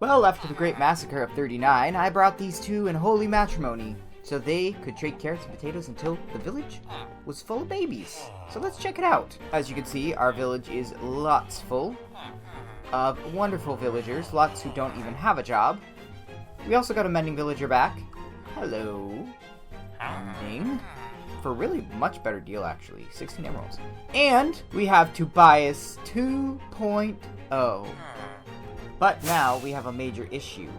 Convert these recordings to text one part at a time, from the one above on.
Well, after the Great Massacre of 39, I brought these two in holy matrimony, so they could trade carrots and potatoes until the village was full of babies. So let's check it out. As you can see, our village is lots full of wonderful villagers, lots who don't even have a job. We also got a mending villager back. Hello. Mending. For a really much better deal, actually. 16 emeralds. And we have Tobias 2.0. But now we have a major issue.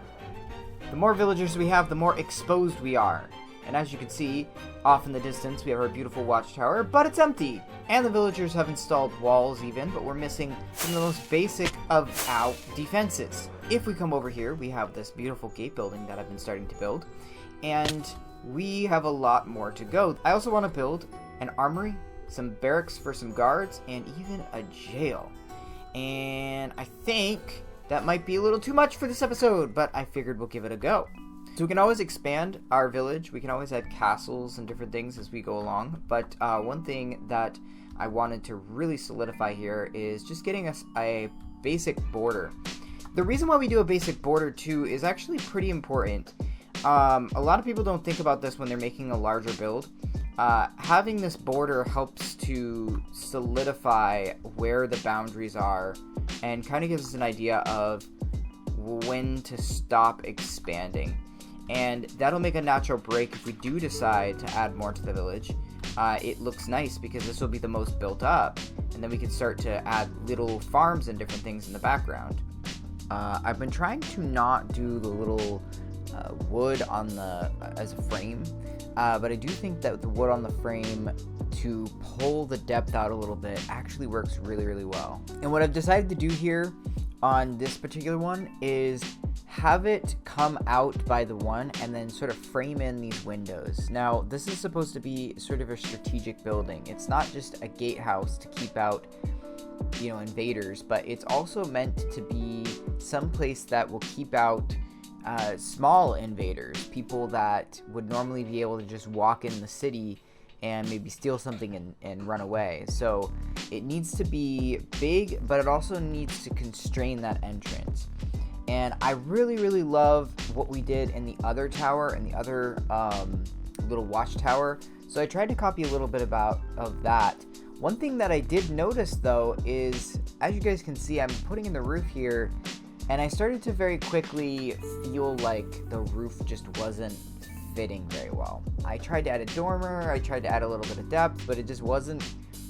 The more villagers we have, the more exposed we are. And as you can see, off in the distance, we have our beautiful watchtower, but it's empty. And the villagers have installed walls even, but we're missing some of the most basic of defenses. If we come over here, we have this beautiful gate building that I've been starting to build. And we have a lot more to go. I also want to build an armory, some barracks for some guards, and even a jail. And I think that might be a little too much for this episode, but I figured we'll give it a go. So we can always expand our village. We can always add castles and different things as we go along. But one thing that I wanted to really solidify here is just getting us a basic border. The reason why we do a basic border too is actually pretty important. A lot of people don't think about this when they're making a larger build. Having this border helps to solidify where the boundaries are and kind of gives us an idea of when to stop expanding. And that'll make a natural break if we do decide to add more to the village. It looks nice because this will be the most built up, and then we can start to add little farms and different things in the background. I've been trying to not do the little wood on the as a frame, but I do think that the wood on the frame to pull the depth out a little bit actually works really well. And what I've decided to do here on this particular one is have it come out by the one and then sort of frame in these windows. Now, this is supposed to be sort of a strategic building. It's not just a gatehouse to keep out, invaders, but it's also meant to be some place that will keep out small invaders, people that would normally be able to just walk in the city and maybe steal something and run away. So it needs to be big, but it also needs to constrain that entrance. And I really love what we did in the other tower and the other little watchtower. So I tried to copy a little bit of that. One thing that I did notice though is, as you guys can see, I'm putting in the roof here, and I started to very quickly feel like the roof just wasn't fitting very well. I tried to add a dormer, I tried to add a little bit of depth, but it just wasn't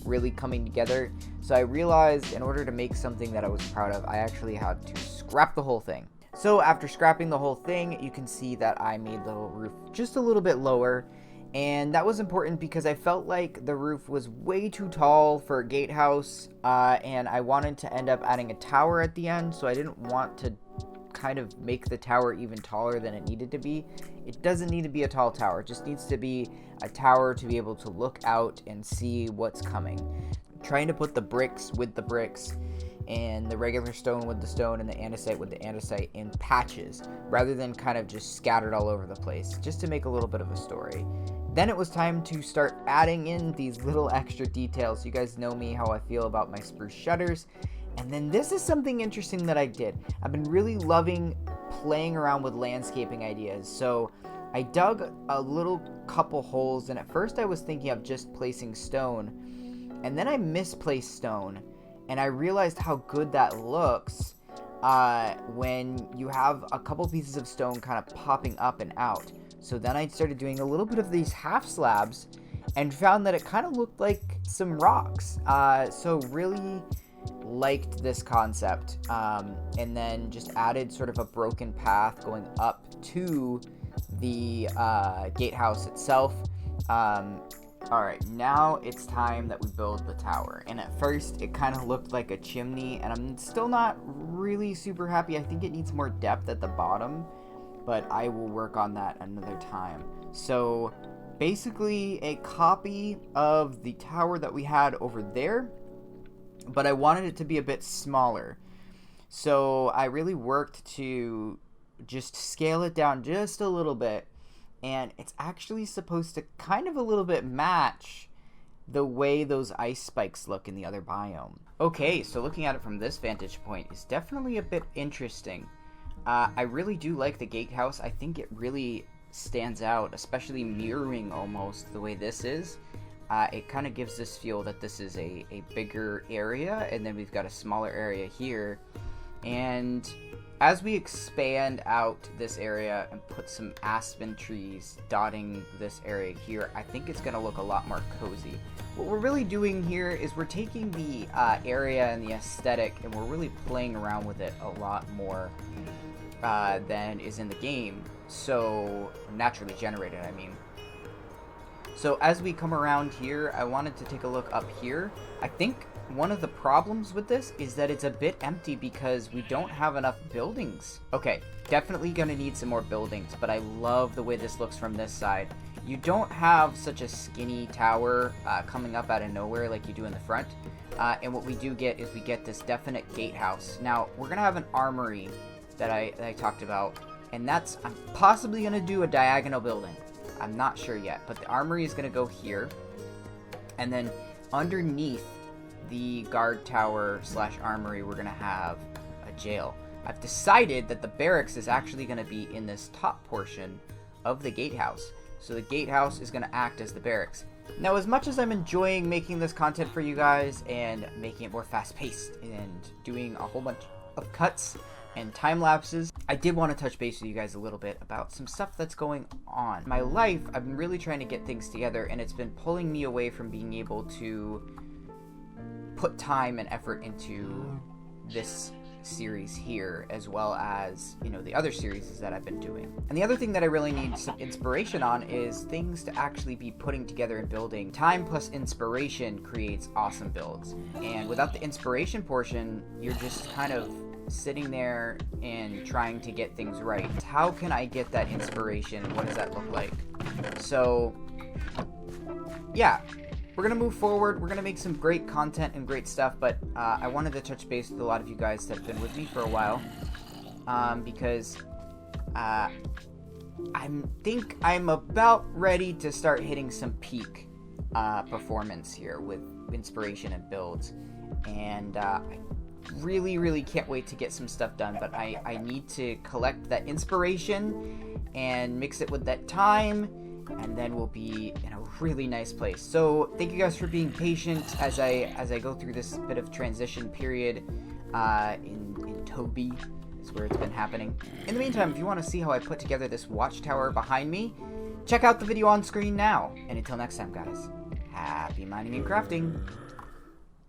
really coming together. So I realized in order to make something that I was proud of, I actually had to scrap the whole thing. So after scrapping the whole thing, you can see that I made the roof just a little bit lower. And that was important because I felt like the roof was way too tall for a gatehouse, and I wanted to end up adding a tower at the end, so I didn't want to kind of make the tower even taller than it needed to be. It doesn't need to be a tall tower, it just needs to be a tower to be able to look out and see what's coming. I'm trying to put the bricks with the bricks and the regular stone with the stone and the andesite with the andesite in patches rather than kind of just scattered all over the place, just to make a little bit of a story. Then it was time to start adding in these little extra details. You guys know me, how I feel about my spruce shutters. And then this is something interesting that I did. I've been really loving playing around with landscaping ideas. So I dug a little couple holes, and at first I was thinking of just placing stone, and then I misplaced stone, and I realized how good that looks when you have a couple pieces of stone kind of popping up and out. So then I started doing a little bit of these half slabs and found that it kind of looked like some rocks. So really liked this concept, and then just added sort of a broken path going up to the gatehouse itself. Alright, now it's time that we build the tower. And at first it kind of looked like a chimney, and I'm still not really super happy. I think it needs more depth at the bottom, but I will work on that another time. So basically a copy of the tower that we had over there, but I wanted it to be a bit smaller. So I really worked to just scale it down just a little bit, and it's actually supposed to kind of a little bit match the way those ice spikes look in the other biome. Okay, so looking at it from this vantage point is definitely a bit interesting. I really do like the gatehouse. I think it really stands out, especially mirroring almost the way this is. It kind of gives this feel that this is a bigger area, and then we've got a smaller area here. And as we expand out this area and put some aspen trees dotting this area here, I think it's going to look a lot more cozy. What we're really doing here is we're taking the area and the aesthetic, and we're really playing around with it a lot more than is in the game. So, naturally generated, I mean. So as we come around here, I wanted to take a look up here. I think one of the problems with this is that it's a bit empty because we don't have enough buildings. Okay, definitely gonna need some more buildings, but I love the way this looks from this side. You don't have such a skinny tower coming up out of nowhere like you do in the front. And what we do get is we get this definite gatehouse. Now, we're gonna have an armory that I talked about, and that's, I'm possibly gonna do a diagonal building. I'm not sure yet, but the armory is gonna go here, and then underneath the guard tower slash armory, we're gonna have a jail. I've decided that the barracks is actually gonna be in this top portion of the gatehouse. So the gatehouse is gonna act as the barracks. Now, as much as I'm enjoying making this content for you guys and making it more fast-paced and doing a whole bunch of cuts and time lapses, I did want to touch base with you guys a little bit about some stuff that's going on. In my life, I've been really trying to get things together, and it's been pulling me away from being able to put time and effort into this series here, as well as, you know, the other series that I've been doing. And the other thing that I really need some inspiration on is things to actually be putting together and building. Time plus inspiration creates awesome builds. And without the inspiration portion, you're just kind of sitting there and trying to get things right. How can I get that inspiration? What does that look like? So, yeah. We're going to move forward. We're going to make some great content and great stuff, but I wanted to touch base with a lot of you guys that have been with me for a while, because I think I'm about ready to start hitting some peak performance here with inspiration and builds, and I really can't wait to get some stuff done, but I need to collect that inspiration and mix it with that time, and then we'll be in a really nice place. So thank you guys for being patient as I go through this bit of transition period in Toby is where it's been happening. In the meantime, if you want to see how I put together this watchtower behind me, check out the video on screen now. And until next time, guys, happy mining and crafting.